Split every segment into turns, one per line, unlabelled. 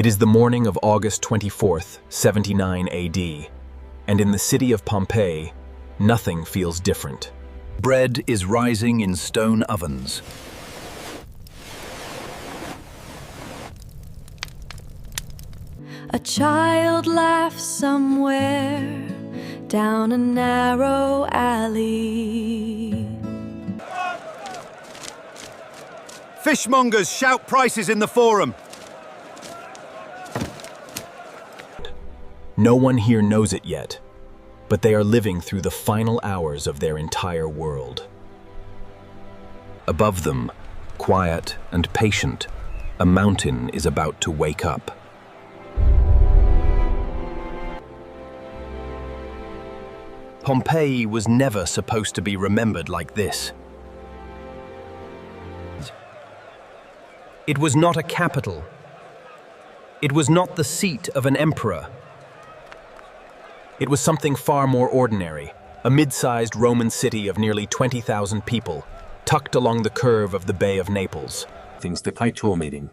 It is the morning of August 24th, 79 AD, and in the city of Pompeii, nothing feels different.
Bread is rising in stone ovens.
A child laughs somewhere down a narrow alley.
Fishmongers shout prices in the forum.
No one here knows it yet, but they are living through the final hours of their entire world.
Above them, quiet and patient, a mountain is about to wake up. Pompeii was never supposed to be remembered like this. It was not a capital. It was not the seat of an emperor.
It was something far more ordinary, a mid-sized Roman city of nearly 20,000 people, tucked along the curve of the Bay of Naples.
Things the Kaito meeting.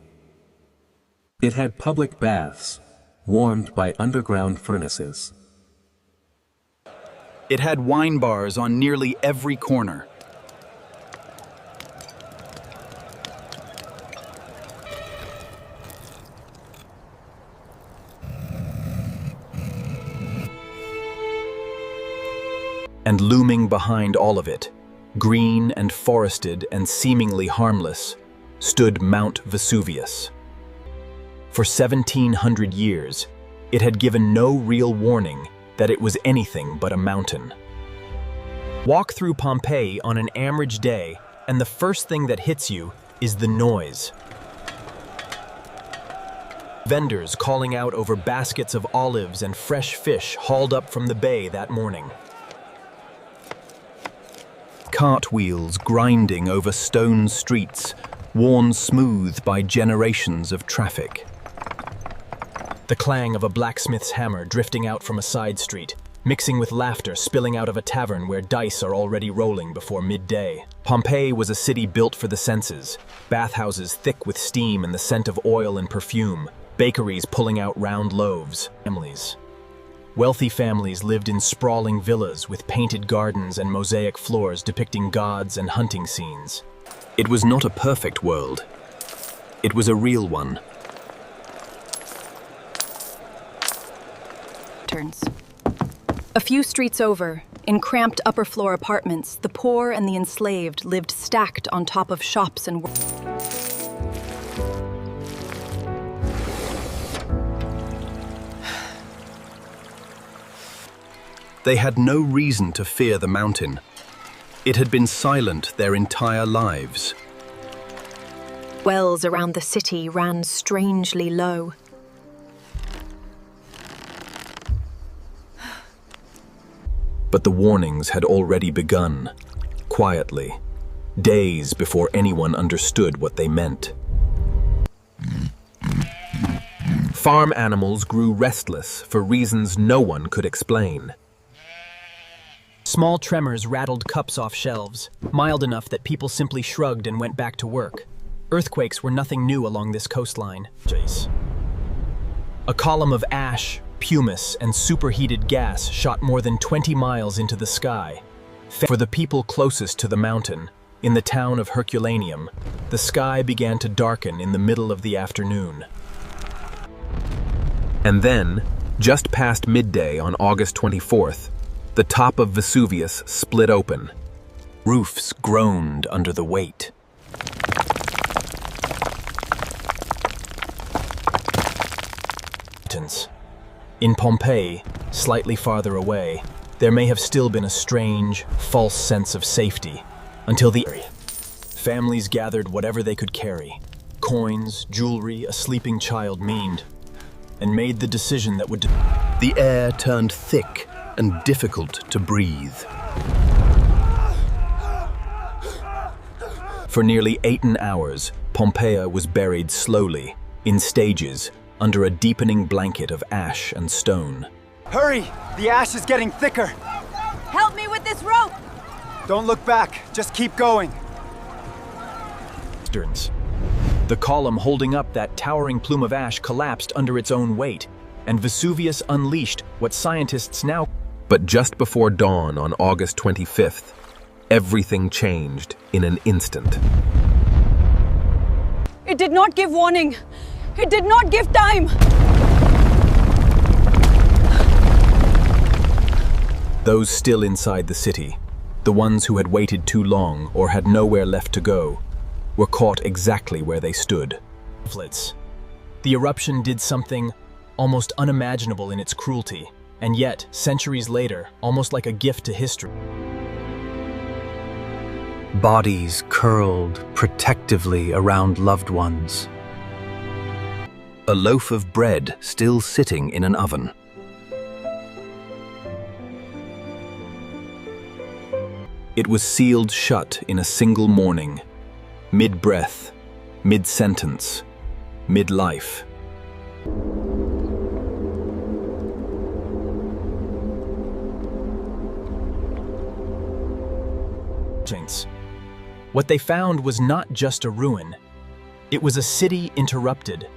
It had public baths, warmed by underground furnaces.
It had wine bars on nearly every corner.
And looming behind all of it, green and forested and seemingly harmless, stood Mount Vesuvius. For 1,700 years, it had given no real warning that it was anything but a mountain. Walk through Pompeii on an average day, and the first thing that hits you is the noise. Vendors calling out over baskets of olives and fresh fish hauled up from the bay that morning.
Cartwheels grinding over stone streets, worn smooth by generations of traffic.
The clang of a blacksmith's hammer drifting out from a side street, mixing with laughter spilling out of a tavern where dice are already rolling before midday. Pompeii was a city built for the senses, bathhouses thick with steam and the scent of oil and perfume, bakeries pulling out round loaves. Wealthy families lived in sprawling villas with painted gardens and mosaic floors depicting gods and hunting scenes.
It was not a perfect world. It was a real one.
A few streets over, in cramped upper-floor apartments, the poor and the enslaved lived stacked on top of shops and
They had no reason to fear the mountain. It had been silent their entire lives.
wells around the city ran strangely low.
But the warnings had already begun, quietly, days before anyone understood what they meant. Farm animals grew restless for reasons no one could explain. Small tremors rattled cups off shelves, mild enough that people simply shrugged and went back to work. Earthquakes were nothing new along this coastline. A column of ash, pumice, and superheated gas shot more than 20 miles into the sky. For the people closest to the mountain, in the town of Herculaneum, the sky began to darken in the middle of the afternoon. And then, just past midday on August 24th, the top of Vesuvius split open.
Roofs groaned under the weight.
In Pompeii, slightly farther away, there may have still been a strange, false sense of safety, until the families gathered whatever they could carry, coins, jewelry, a sleeping child meaned, and made the decision that would...
The air turned thick and difficult to breathe.
For nearly 8 hours, Pompeii was buried slowly, in stages, under a deepening blanket of ash and stone.
Hurry! The ash is getting thicker!
Help me with this rope!
Don't look back, just keep going.
The column holding up that towering plume of ash collapsed under its own weight, and Vesuvius unleashed what scientists now...
But just before dawn on August 25th, everything changed in an instant.
It did not give warning. It did not give time.
Those still inside the city, the ones who had waited too long or had nowhere left to go, were caught exactly where they stood. The eruption did something almost unimaginable in its cruelty, and yet, centuries later, almost like a gift to history.
Bodies curled protectively around loved ones. A loaf of bread still sitting in an oven. It was sealed shut in a single morning, mid-breath, mid-sentence, mid-life.
What they found was not just a ruin. It was a city interrupted.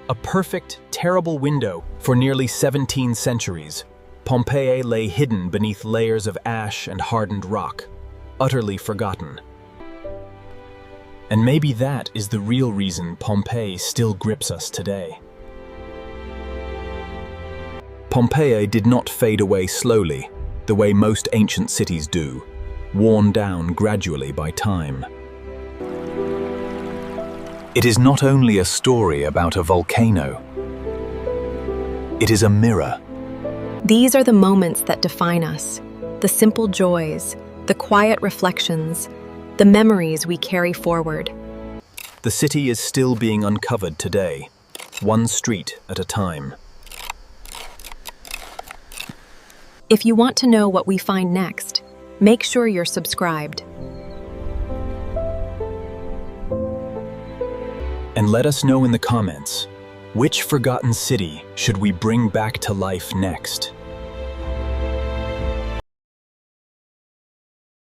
A perfect, terrible window. For nearly 17 centuries, Pompeii lay hidden beneath layers of ash and hardened rock, utterly forgotten. And maybe that is the real reason Pompeii still grips us today.
Pompeii did not fade away slowly, the way most ancient cities do, worn down gradually by time. It is not only a story about a volcano. It is a mirror.
These are the moments that define us, the simple joys, the quiet reflections, the memories we carry forward.
The city is still being uncovered today, one street at a time.
If you want to know what we find next, make sure you're subscribed.
And let us know in the comments, which forgotten city should we bring back to life next?